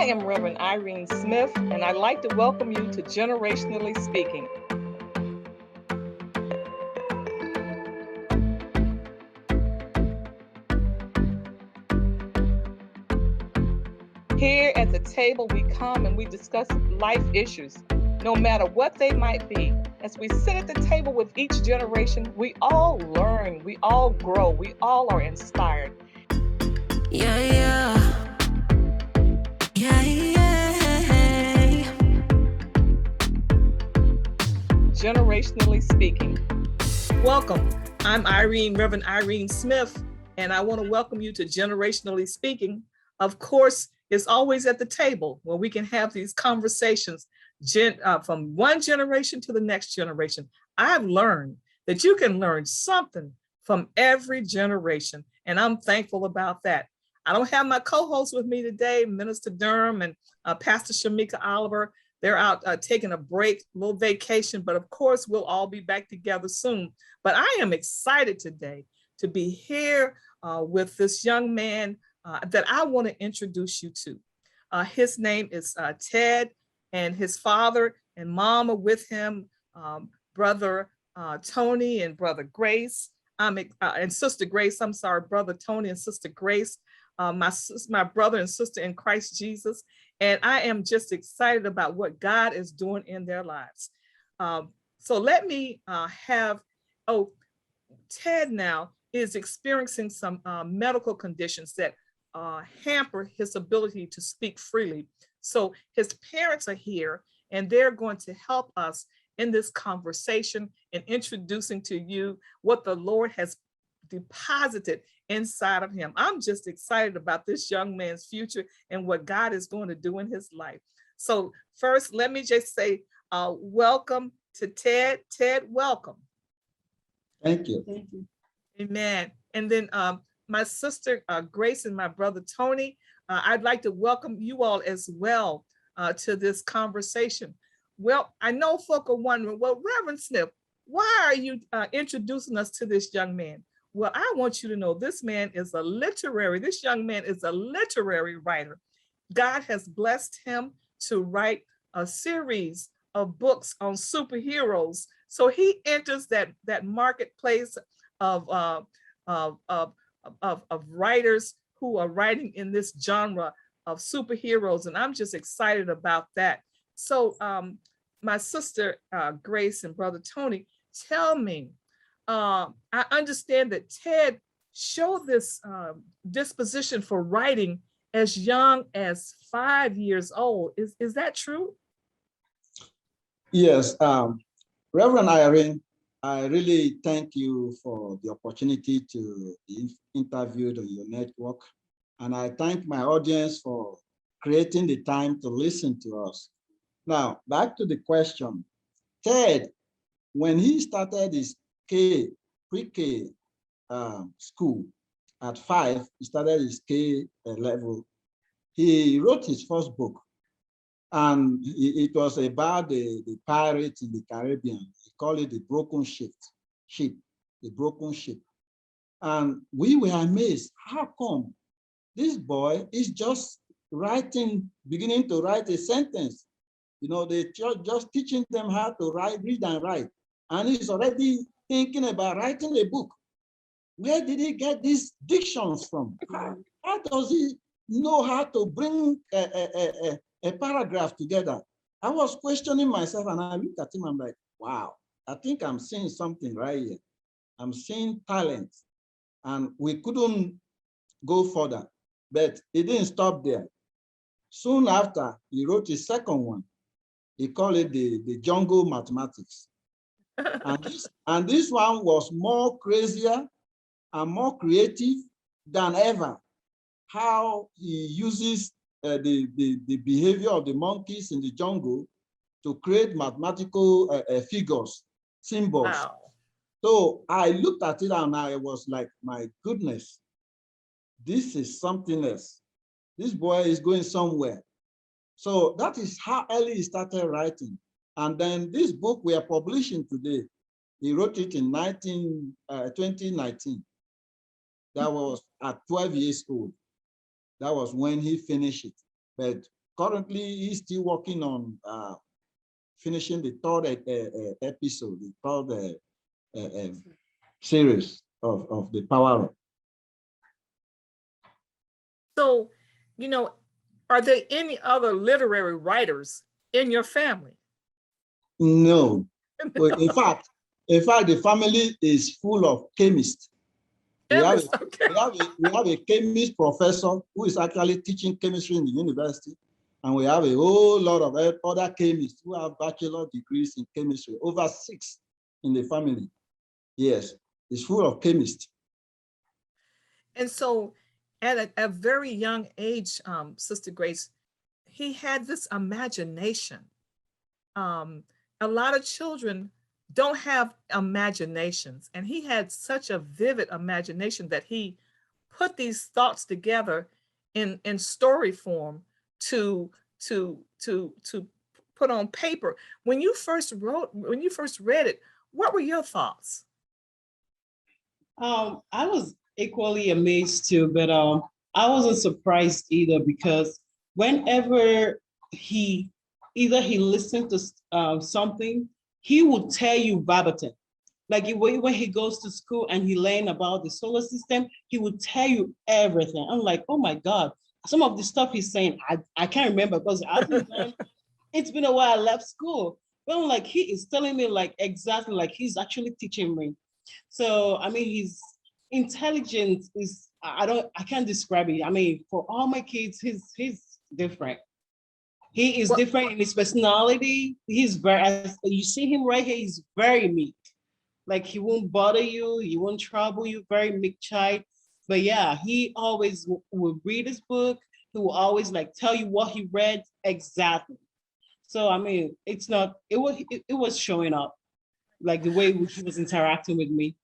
I am Reverend Irene Smith, and I'd like to welcome you to Generationally Speaking. Here at the table, we come and we discuss life issues, no matter what they might be. As we sit at the table with each generation, we all learn, we all grow, we all are inspired. Yeah, yeah. Yeah, yeah. Generationally Speaking. Welcome. I'm Reverend Irene Smith, and I want to welcome you to Generationally Speaking. Of course, it's always at the table where we can have these conversations from one generation to the next generation. I've learned that you can learn something from every generation, and I'm thankful about that. I don't have my co-hosts with me today, Minister Durham and Pastor Shamika Oliver. They're out taking a break, a little vacation, but of course, we'll all be back together soon. But I am excited today to be here with this young man that I want to introduce you to. His name is Ted, and his father and mom are with him, brother Tony and brother Grace, and sister Grace, I'm sorry, brother Tony and sister Grace, my brother and sister in Christ Jesus. And I am just excited about what God is doing in their lives. So let me Ted now is experiencing some medical conditions that hamper his ability to speak freely. So his parents are here, and they're going to help us in this conversation and introducing to you what the Lord has deposited inside of him. I'm just excited about this young man's future and what God is going to do in his life. So first, let me just say welcome to Ted. Ted, welcome. Thank you. Thank you. Amen. And then my sister Grace and my brother Tony, I'd like to welcome you all as well to this conversation. Well, I know folk are wondering, well, Reverend Smith, why are you introducing us to this young man? Well, I want you to know this young man is a literary writer. God has blessed him to write a series of books on superheroes. So he enters that marketplace of writers who are writing in this genre of superheroes. And I'm just excited about that. So my sister Grace and brother Tony, tell me, I understand that Ted showed this disposition for writing as young as 5 years old. Is that true? Yes, Reverend Irene, I really thank you for the opportunity to be interviewed on your network. And I thank my audience for creating the time to listen to us. Now, back to the question. Ted, when he started his pre-K school at 5, he started his K level. He wrote his first book, and it was about the pirates in the Caribbean. He called it the broken ship, the broken ship. And we were amazed. How come this boy is just beginning to write a sentence? You know, they just teaching them how to read and write. And he's already thinking about writing a book. Where did he get these dictions from? How does he know how to bring a paragraph together? I was questioning myself, and I looked at him, I'm like, wow, I think I'm seeing something right here. I'm seeing talent. And we couldn't go further, but he didn't stop there. Soon after, he wrote his second one. He called it the Jungle Mathematics. And this one was more crazier and more creative than ever. How he uses the behavior of the monkeys in the jungle to create mathematical figures, symbols. Wow. So I looked at it and I was like, my goodness, this is something else. This boy is going somewhere. So that is how early he started writing. And then this book we are publishing today, he wrote it in 2019. That was at 12 years old. That was when he finished it. But currently he's still working on finishing the third episode, the third series of the Power Up. So, are there any other literary writers in your family? No. In fact, the family is full of chemists. We have a chemist professor who is actually teaching chemistry in the university. And we have a whole lot of other chemists who have bachelor degrees in chemistry, over 6 in the family. Yes, it's full of chemists. And so at a very young age, Sister Grace, he had this imagination. A lot of children don't have imaginations, and he had such a vivid imagination that he put these thoughts together in story form to put on paper. When you first read it, what were your thoughts? I was equally amazed too, but I wasn't surprised either, because whenever he listened to something, he would tell you verbatim. Like when he goes to school and he learn about the solar system, he would tell you everything. I'm like, oh my God, some of the stuff he's saying, I can't remember because it's been a while I left school. But I'm like, he is telling me like exactly like he's actually teaching me. So I mean, his intelligence is I can't describe it. I mean, for all my kids, he's different. He is different in his personality. He's very, as you see him right here, he's very meek. Like he won't bother you, he won't trouble you, very meek child. But yeah, he always will read his book. He will always like tell you what he read exactly. So I mean, it was showing up, like the way he was interacting with me.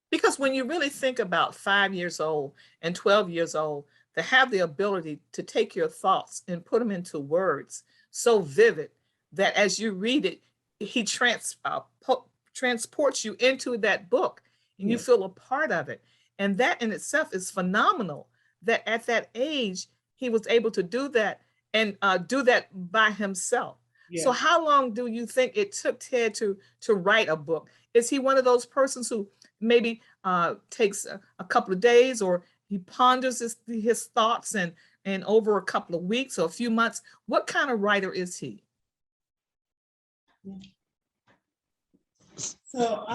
Because when you really think about 5 years old and 12 years old, to have the ability to take your thoughts and put them into words so vivid that as you read it, he transports you into that book and you feel a part of it. And that in itself is phenomenal, that at that age, he was able to do that and do that by himself. Yeah. So how long do you think it took Ted to write a book? Is he one of those persons who maybe takes a couple of days, or he ponders his thoughts and over a couple of weeks or a few months? What kind of writer is he? So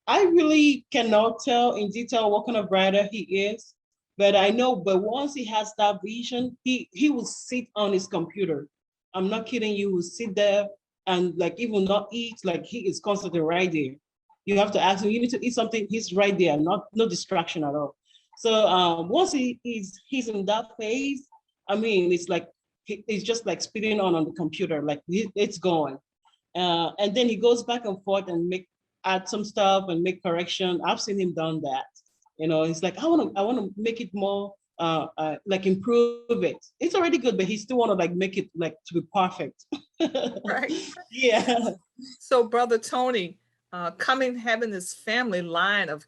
I really cannot tell in detail what kind of writer he is, but I know, but once he has that vision, he will sit on his computer. I'm not kidding you, will sit there and like even not eat, like he is constantly right there. You have to ask him, you need to eat something, he's right there, no distraction at all. So once he's in that phase, I mean, it's like, it's just like spitting on the computer, like it's going. And then he goes back and forth and add some stuff and make correction. I've seen him done that. You know, he's like, I want to make it more, like improve it. It's already good, but he still want to like make it like to be perfect. Right. Yeah. So Brother Tony, having this family line of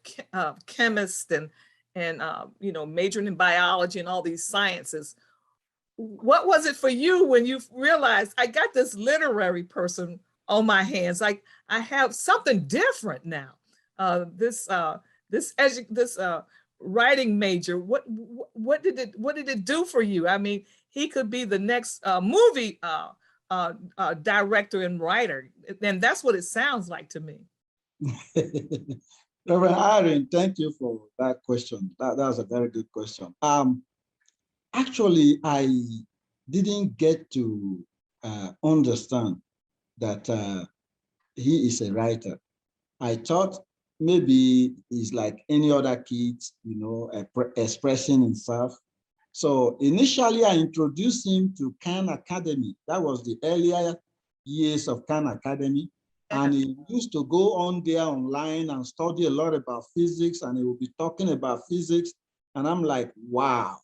chemists and majoring in biology and all these sciences, what was it for you when you realized I got this literary person on my hands? Like I have something different now. This writing major. What did it do for you? I mean, he could be the next movie director and writer, and that's what it sounds like to me. Reverend Irene, thank you for that question. That was a very good question. Actually, I didn't get to understand that he is a writer. I thought maybe he's like any other kid, expressing himself. So initially, I introduced him to Khan Academy. That was the earlier years of Khan Academy. And he used to go on there online and study a lot about physics, and he would be talking about physics. And I'm like, wow,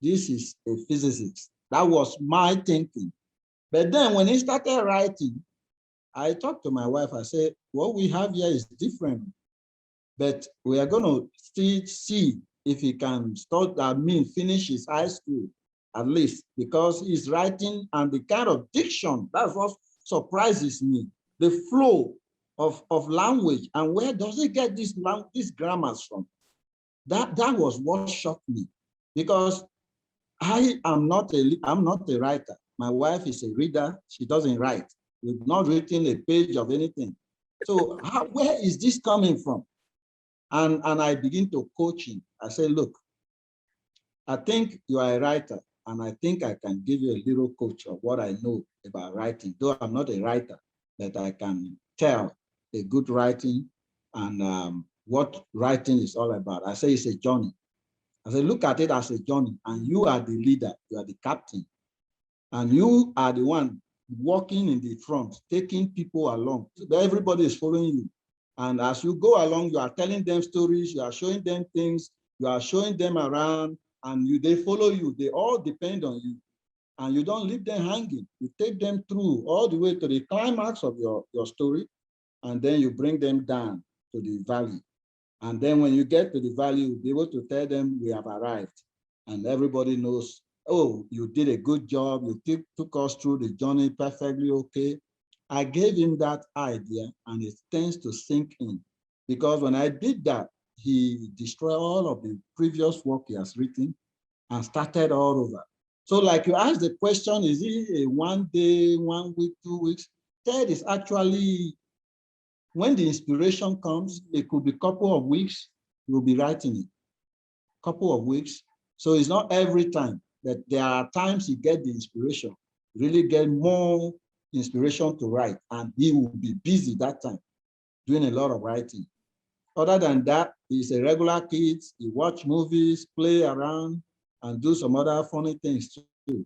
this is a physicist. That was my thinking. But then when he started writing, I talked to my wife. I said, what we have here is different, but we are going to still see if he can finish his high school at least, because he's writing and the kind of diction, that's what surprises me. The flow of language, and where does he get these grammars from? That was what shocked me, because I'm not a writer. My wife is a reader. She doesn't write. We've not written a page of anything. So where is this coming from? And I begin to coach him. I say, look, I think you are a writer, and I think I can give you a little coach of what I know about writing. Though I'm not a writer, that I can tell a good writing and what writing is all about. I say it's a journey. I say, look at it as a journey, and you are the leader, you are the captain, and you are the one walking in the front, taking people along. So everybody is following you. And as you go along, you are telling them stories, you are showing them things, you are showing them around, and they follow you. They all depend on you. And you don't leave them hanging. You take them through all the way to the climax of your story, and then you bring them down to the valley. And then when you get to the valley, you'll be able to tell them we have arrived. And everybody knows, oh, you did a good job. You took us through the journey perfectly okay. I gave him that idea, and it tends to sink in. Because when I did that, he destroyed all of the previous work he has written and started all over. So like you asked the question, is it a 1 day, 1 week, 2 weeks? That is actually, when the inspiration comes, it could be a couple of weeks, you'll be writing it. Couple of weeks. So it's not every time, that there are times you get the inspiration, really get more inspiration to write, and he will be busy that time, doing a lot of writing. Other than that, he's a regular kid, he watch movies, play around, and do some other funny things too. You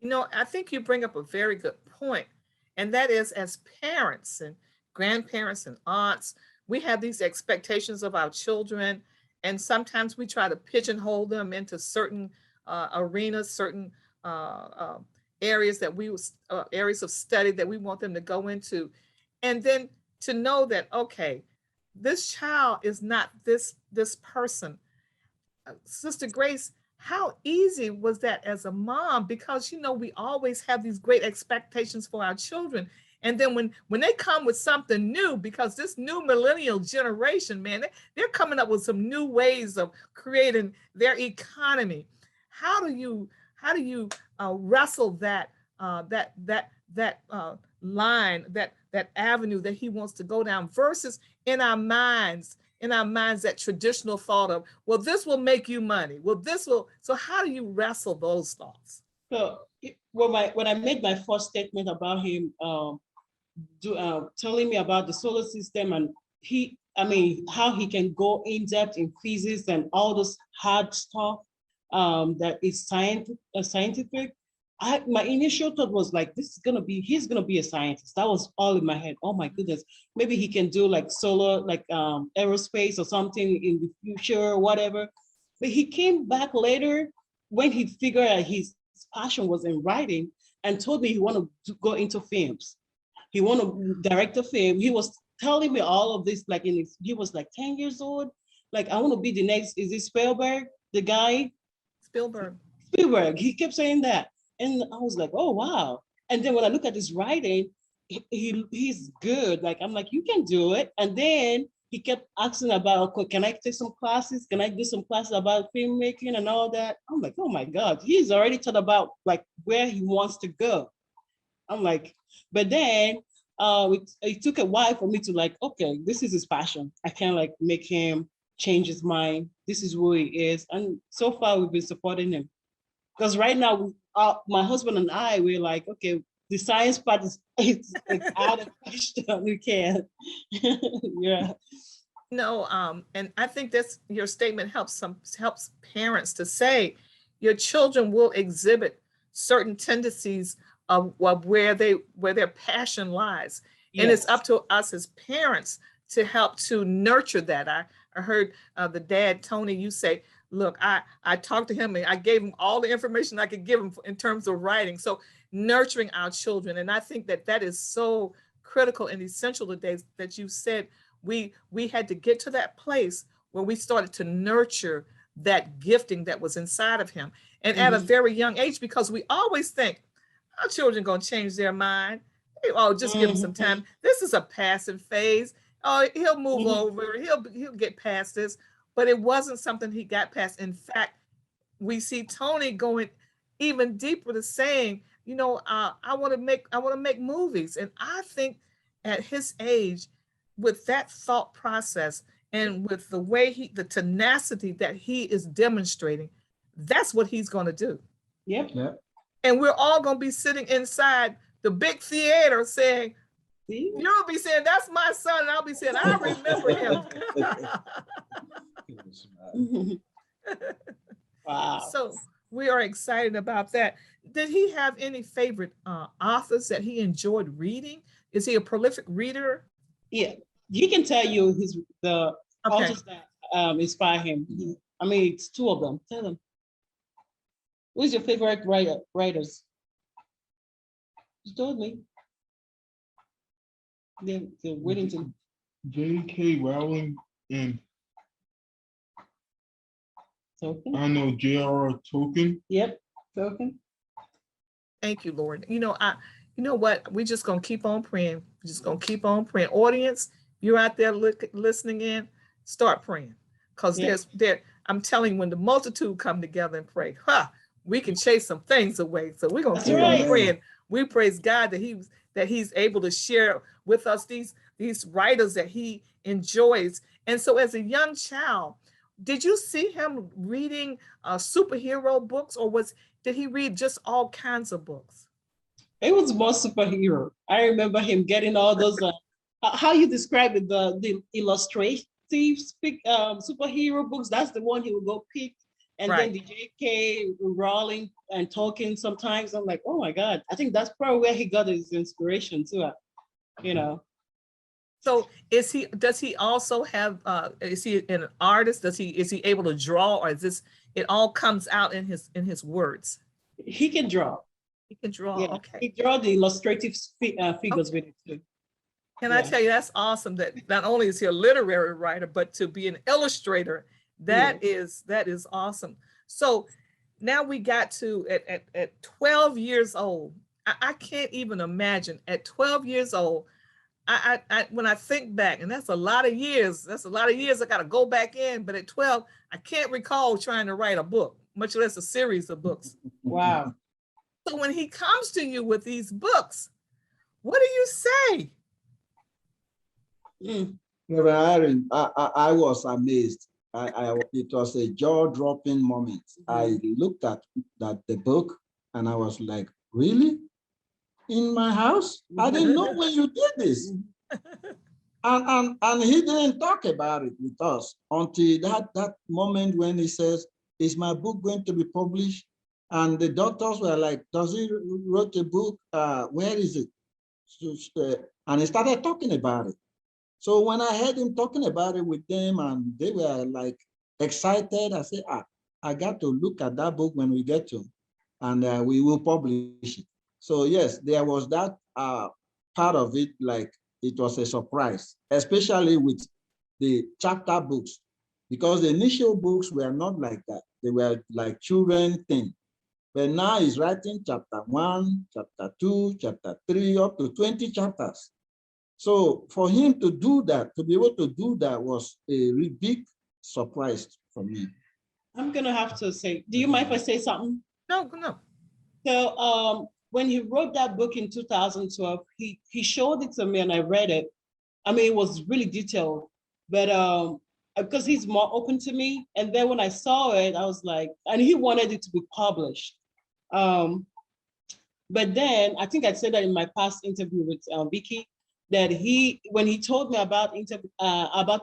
know, I think you bring up a very good point, and that is, as parents and grandparents and aunts, we have these expectations of our children, and sometimes we try to pigeonhole them into certain arenas, certain areas that areas of study that we want them to go into, and then to know that, okay, this child is not this person. Sister Grace, how easy was that as a mom? Because, you know, we always have these great expectations for our children. And then when they come with something new, because this new millennial generation, man, they're coming up with some new ways of creating their economy. How do you wrestle that line, that avenue that he wants to go down, versus in our minds that traditional thought of, well, this will make you money. Well, so how do you wrestle those thoughts? So when I made my first statement about him telling me about the solar system, and how he can go in depth in physics and all this hard stuff that is scientific. My initial thought was like, he's gonna be a scientist. That was all in my head. Oh my goodness, maybe he can do like solar, like aerospace or something in the future or whatever. But he came back later when he figured out his passion was in writing, and told me he wanted to go into films. He wanted to direct a film. He was telling me all of this, like he was like 10 years old. Like, I want to be the next, is it Spielberg, the guy? Spielberg, he kept saying that. And I was like, oh, wow. And then when I look at his writing, he's good. Like, I'm like, you can do it. And then he kept asking about, okay, can I take some classes? Can I do some classes about filmmaking and all that? I'm like, oh my God, he's already thought about like where he wants to go. I'm like, but then it took a while for me to like, okay, this is his passion. I can't like make him change his mind. This is who he is. And so far we've been supporting him. Because right now, my husband and I, we're like, okay, the science part is out of question. We can't. Yeah. No, and I think that's your statement helps parents to say your children will exhibit certain tendencies of where their passion lies. Yes. And it's up to us as parents to help to nurture that. I heard the dad, Tony, you say, look, I talked to him and I gave him all the information I could give him in terms of writing. So nurturing our children. And I think that is so critical and essential today that you said we had to get to that place where we started to nurture that gifting that was inside of him. And at a very young age, because we always think our children going to change their mind. Oh, just give him some time. This is a passing phase. Oh, he'll move over. He'll get past this. But it wasn't something he got past. In fact, we see Tony going even deeper to saying, you know, I want to make movies. And I think at his age, with that thought process and with the way the tenacity that he is demonstrating, that's what he's going to do. Yep. And we're all going to be sitting inside the big theater saying, you'll be saying, that's my son. And I'll be saying, I remember him. Wow. So we are excited about that. Did he have any favorite authors that he enjoyed reading? Is he a prolific reader? Yeah, he can tell you the authors that inspire him. I mean, it's two of them. Tell them. Who's your favorite writers? You told me. They're waiting to. J.K. Rowling and Tolkien. I know J.R.R. Tolkien. Yep, Tolkien. Thank you, Lord. You know what? We're just gonna keep on praying. We're just gonna keep on praying. Audience, you're out there listening in. Start praying, because I'm telling you, when the multitude come together and pray, we can chase some things away. So we're gonna keep on praying. We praise God that He's able to share with us these writers that He enjoys. And so, as a young child, did you see him reading superhero books, or did he read just all kinds of books? It was more superhero. I remember him getting all those. How you describe it? The illustrative superhero books. That's the one he would go pick. And then the J.K. Rowling and Tolkien. Sometimes I'm like, oh my God! I think that's probably where he got his inspiration too. You know. So does he also have, is he an artist? Is he able to draw, or is this, it all comes out in his words? He can draw. He can draw, yeah. Okay. He draw the illustrative figures with it too. Can I tell you, that's awesome that not only is he a literary writer, but to be an illustrator, that is awesome. So now we got to, at 12 years old, I can't even imagine, at 12 years old, when I think back, and that's a lot of years, I got to go back in, but at 12, I can't recall trying to write a book, much less a series of books. Wow. So when he comes to you with these books, what do you say? Irene, I was amazed. It was a jaw-dropping moment. I looked at the book and I was like, really? In my house? I didn't know when you did this. And he didn't talk about it with us until that moment when he says, is my book going to be published? And the doctors were like, does he wrote a book? Where is it? And he started talking about it. So when I heard him talking about it with them and they were like excited, I said, I got to look at that book when we get to, and we will publish it. So yes, there was that part of it, like it was a surprise, especially with the chapter books, because the initial books were not like that. They were like children thing. But now he's writing chapter 1, chapter 2, chapter 3, up to 20 chapters. So for him to do that, to be able to do that was a really big surprise for me. I'm gonna have to say, do you mind if I say something? No. So when he wrote that book in 2012, he showed it to me and I read it. I mean, it was really detailed, but because he's more open to me. And then when I saw it, I was like, and he wanted it to be published. But then I think I said that in my past interview with Vicky, that when he told me about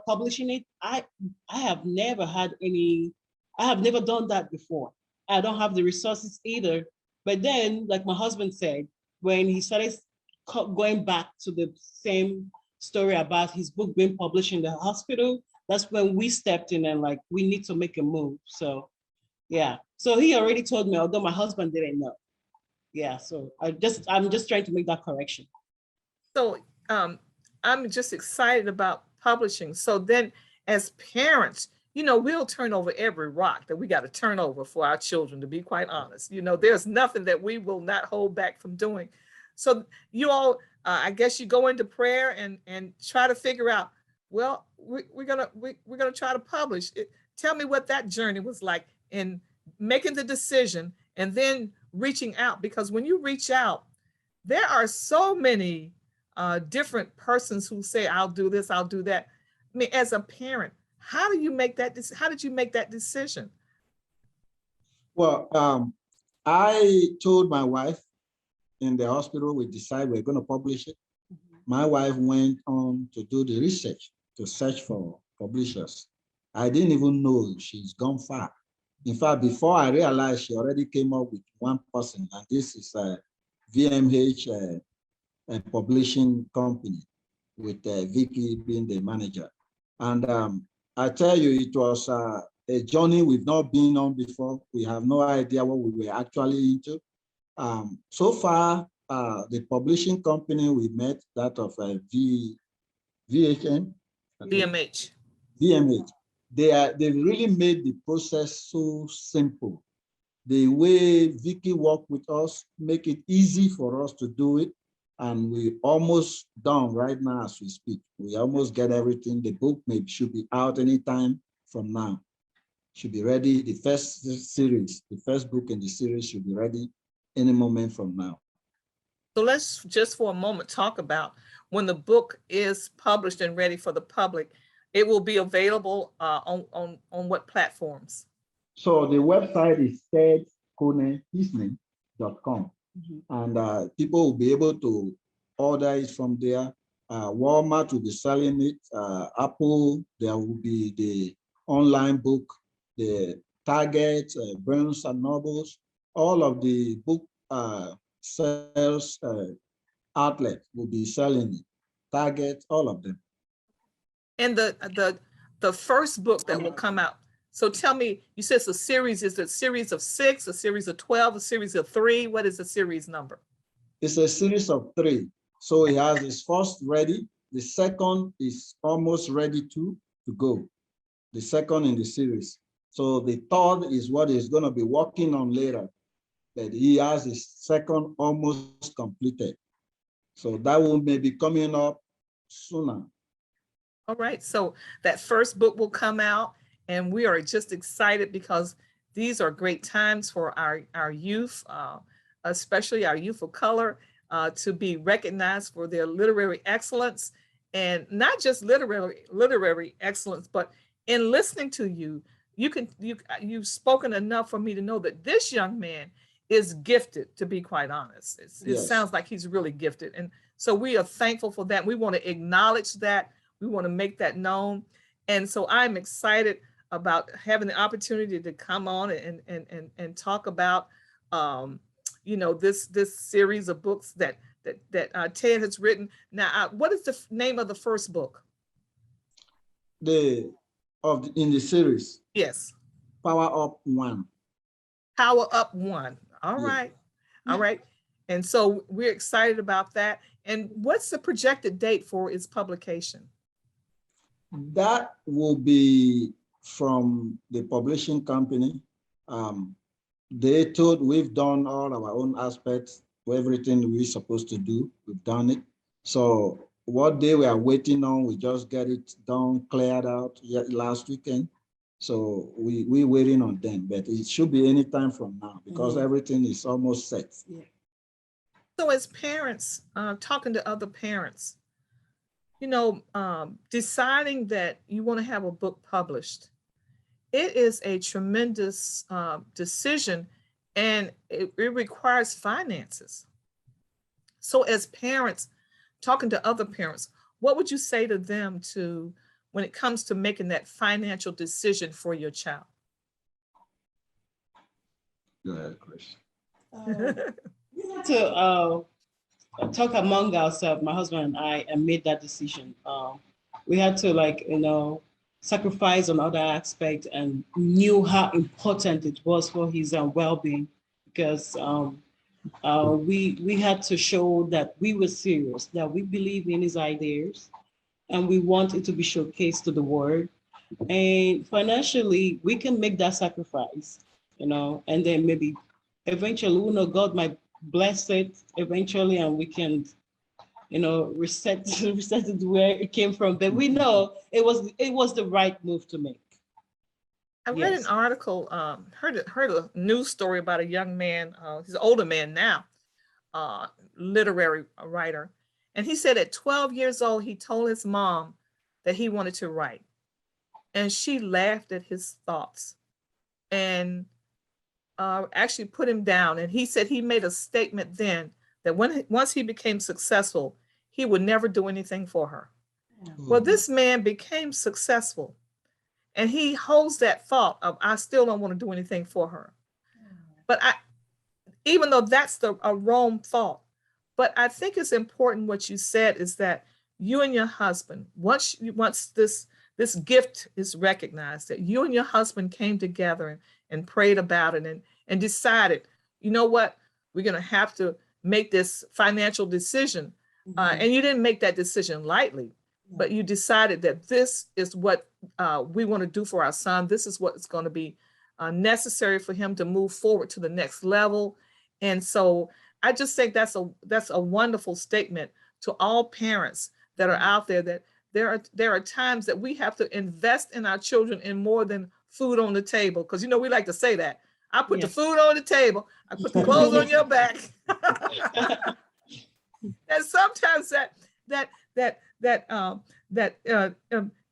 publishing it, I have never done that before. I don't have the resources either. But then, like my husband said, when he started going back to the same story about his book being published in the hospital, that's when we stepped in and like, we need to make a move. So yeah, so he already told me, although my husband didn't know. Yeah, so I'm just trying to make that correction. So I'm just excited about publishing. So then as parents, we'll turn over every rock that we got to turn over for our children, to be quite honest. There's nothing that we will not hold back from doing. So you all, I guess you go into prayer and try to figure out, well, we're gonna try to publish it. Tell me what that journey was like in making the decision and then reaching out, because when you reach out, there are so many different persons who say, I'll do this, I'll do that. I mean, as a parent, how did you make that decision? Well, I told my wife in the hospital, we decided we're going to publish it. My wife went on to do the research, to search for publishers. I didn't even know she's gone far. In fact, before I realized, she already came up with one person, and this is a VMH a publishing company, with Vicky being the manager. And I tell you, it was a journey we've not been on before. We have no idea what we were actually into. So far, the publishing company we met, that of VHN, VMH. VMH, they really made the process so simple. The way Vicky worked with us, make it easy for us to do it. And we almost done right now as we speak. We almost get everything. The book should be out anytime from now. Should be ready. The first series, the first book in the series should be ready any moment from now. So let's just for a moment talk about when the book is published and ready for the public. It will be available on what platforms? So the website is Konne.com. And people will be able to order it from there. Walmart will be selling it. Apple, there will be the online book, the Target, Barnes and Nobles, all of the book sales outlets will be selling it. Target, all of them. And the first book that will come out. So tell me, you said it's a series. Is it a series of 6, a series of 12, a series of 3? What is the series number? It's a series of 3. So he has his first ready. The second is almost ready to go. The second in the series. So the third is what he's going to be working on later. That he has his second almost completed. So that will maybe coming up sooner. All right. So that first book will come out. And we are just excited because these are great times for our youth, especially our youth of color, to be recognized for their literary excellence, and not just literary excellence, but in listening to you, you've spoken enough for me to know that this young man is gifted, to be quite honest. It sounds like he's really gifted. And so we are thankful for that. We want to acknowledge that. We want to make that known. And so I'm excited about having the opportunity to come on and talk about this series of books that Ted has written. Now, what is the name of the first book? In the series? Yes. Power Up 1. Power Up 1. All right. All right. And so we're excited about that. And what's the projected date for its publication? That will be from the publishing company. They told we've done all our own aspects, everything we're supposed to do, we've done it. So what they were waiting on, we just get it done, cleared out last weekend. So we're waiting on them, but it should be any time from now because everything is almost set. Yeah. So as parents, talking to other parents, deciding that you want to have a book published, it is a tremendous decision, and it requires finances. So as parents, talking to other parents, what would you say to them when it comes to making that financial decision for your child? Go ahead, Chris. We had to talk among ourselves, my husband and I, and made that decision. We had to sacrifice on other aspects, and knew how important it was for his well-being, because we had to show that we were serious, that we believe in his ideas, and we want it to be showcased to the world. And financially, we can make that sacrifice, and then maybe eventually, God might bless it eventually, and we can, reset reset it where it came from. But we know it was the right move to make. I read an Yes. article, heard a news story about a young man, he's an older man now, literary writer. And he said at 12 years old, he told his mom that he wanted to write. And she laughed at his thoughts and actually put him down. And he said he made a statement then that once he became successful, he would never do anything for her. Well, this man became successful and he holds that thought of, I still don't want to do anything for her. But even though that's a wrong thought, but I think it's important what you said is that you and your husband, once this gift is recognized, that you and your husband came together and prayed about it and decided, you know what, we're going to have to make this financial decision. And you didn't make that decision lightly, but you decided that this is what we want to do for our son. This is what is going to be necessary for him to move forward to the next level. And so I just think that's a wonderful statement to all parents that are out there, that there are times that we have to invest in our children in more than food on the table. Because, we like to say that. I put the food on the table. I put the clothes on your back. And sometimes that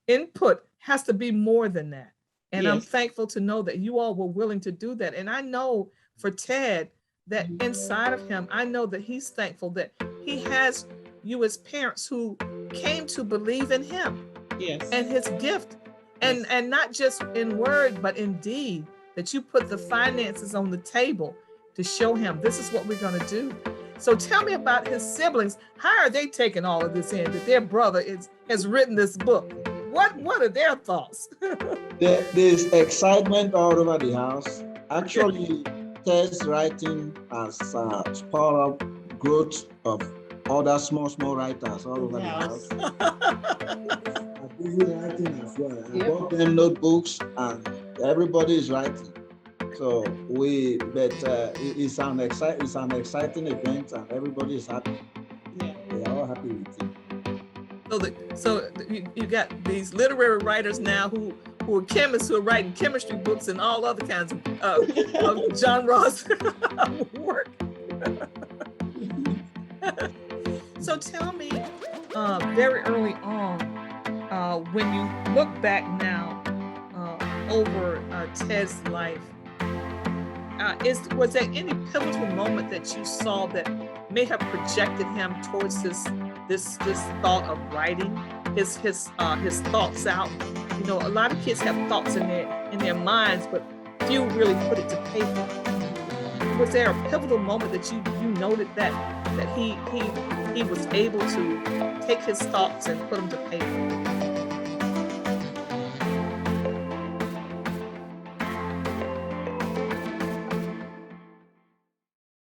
input has to be more than that. And I'm thankful to know that you all were willing to do that. And I know for Ted that inside of him, I know that he's thankful that he has you as parents who came to believe in him and his gift. And not just in word, but in deed, that you put the finances on the table to show him this is what we're going to do. So tell me about his siblings. How are they taking all of this in, that their brother has written this book? What are their thoughts? There's excitement all over the house. Actually, Ted's writing has part of growth of other small writers all over the house. I'm busy writing as well. I bought them notebooks and everybody is writing. So it's an exciting event and everybody is happy. Yeah. They are all happy with it. So you got these literary writers now who are chemists who are writing chemistry books and all other kinds of genres of work. So tell me, very early on, when you look back now over Ted's life, was there any pivotal moment that you saw that may have projected him towards this thought of writing his thoughts out? A lot of kids have thoughts in their minds, but few really put it to paper. Was there a pivotal moment that you noted that he was able to take his thoughts and put them to paper?